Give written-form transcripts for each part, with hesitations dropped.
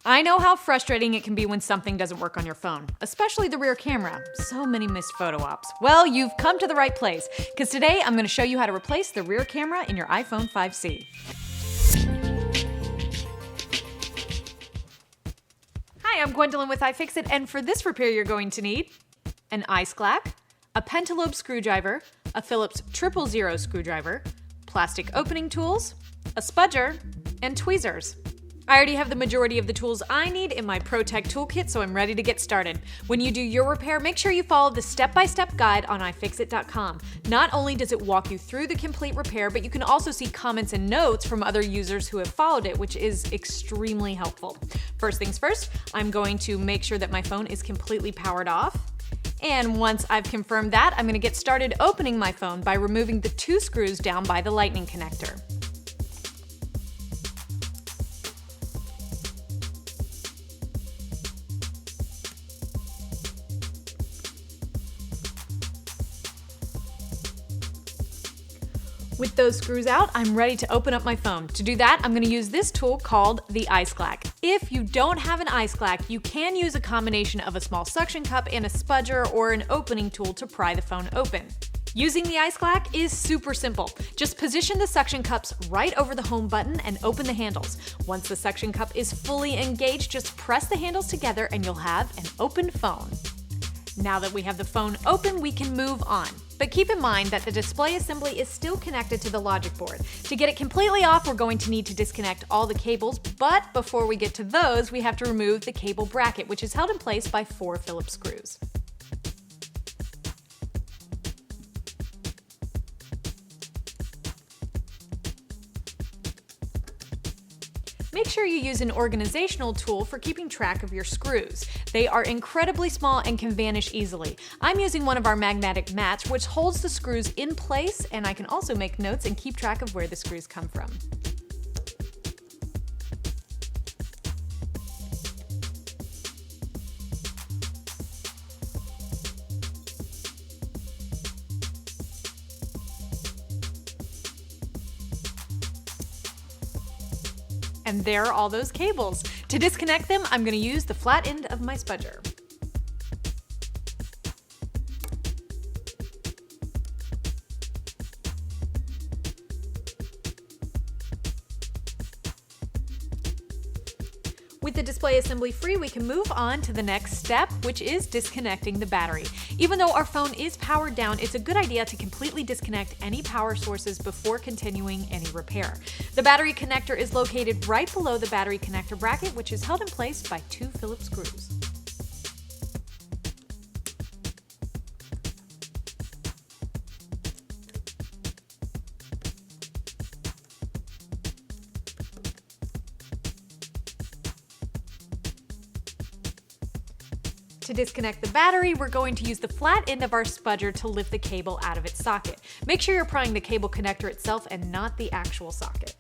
I know how frustrating it can be when something doesn't work on your phone, especially the rear camera. So many missed photo ops. Well, you've come to the right place, because today I'm going to show you how to replace the rear camera in your iPhone 5C. Hi, I'm Gwendolyn with iFixit, and for this repair you're going to need an iSclack, a pentalobe screwdriver, a Phillips 000 screwdriver, plastic opening tools, a spudger, and tweezers. I already have the majority of the tools I need in my ProTech toolkit, so I'm ready to get started. When you do your repair, make sure you follow the step-by-step guide on iFixit.com. Not only does it walk you through the complete repair, but you can also see comments and notes from other users who have followed it, which is extremely helpful. First things first, I'm going to make sure that my phone is completely powered off. And once I've confirmed that, I'm going to get started opening my phone by removing the 2 screws down by the lightning connector. With those screws out, I'm ready to open up my phone. To do that, I'm going to use this tool called the iSclack. If you don't have an iSclack, you can use a combination of a small suction cup and a spudger or an opening tool to pry the phone open. Using the iSclack is super simple. Just position the suction cups right over the home button and open the handles. Once the suction cup is fully engaged, just press the handles together and you'll have an open phone. Now that we have the phone open, we can move on. But keep in mind that the display assembly is still connected to the logic board. To get it completely off, we're going to need to disconnect all the cables, but before we get to those, we have to remove the cable bracket, which is held in place by 4 Phillips screws. Make sure you use an organizational tool for keeping track of your screws. They are incredibly small and can vanish easily. I'm using one of our magnetic mats, which holds the screws in place, and I can also make notes and keep track of where the screws come from. And there are all those cables. To disconnect them, I'm going to use the flat end of my spudger. With the display assembly free, we can move on to the next step, which is disconnecting the battery. Even though our phone is powered down, it's a good idea to completely disconnect any power sources before continuing any repair. The battery connector is located right below the battery connector bracket, which is held in place by 2 Phillips screws. To disconnect the battery, we're going to use the flat end of our spudger to lift the cable out of its socket. Make sure you're prying the cable connector itself and not the actual socket.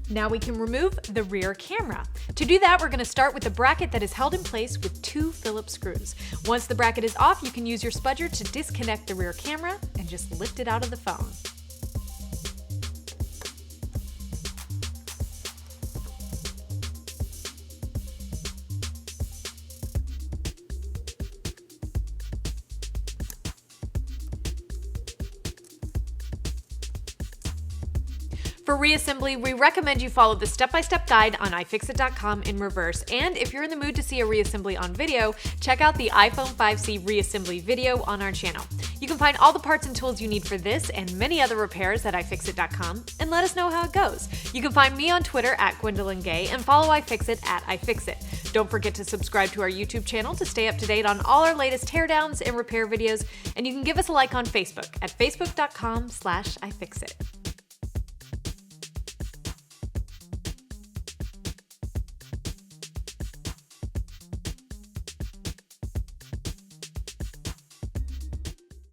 Now we can remove the rear camera. To do that, we're going to start with the bracket that is held in place with 2 Phillips screws. Once the bracket is off, you can use your spudger to disconnect the rear camera and just lift it out of the phone. For reassembly, we recommend you follow the step-by-step guide on iFixit.com in reverse, and if you're in the mood to see a reassembly on video, check out the iPhone 5C reassembly video on our channel. You can find all the parts and tools you need for this and many other repairs at iFixit.com, and let us know how it goes. You can find me on Twitter at Gwendolyn Gay and follow iFixit at iFixit. Don't forget to subscribe to our YouTube channel to stay up to date on all our latest teardowns and repair videos, and you can give us a like on Facebook at facebook.com/iFixit.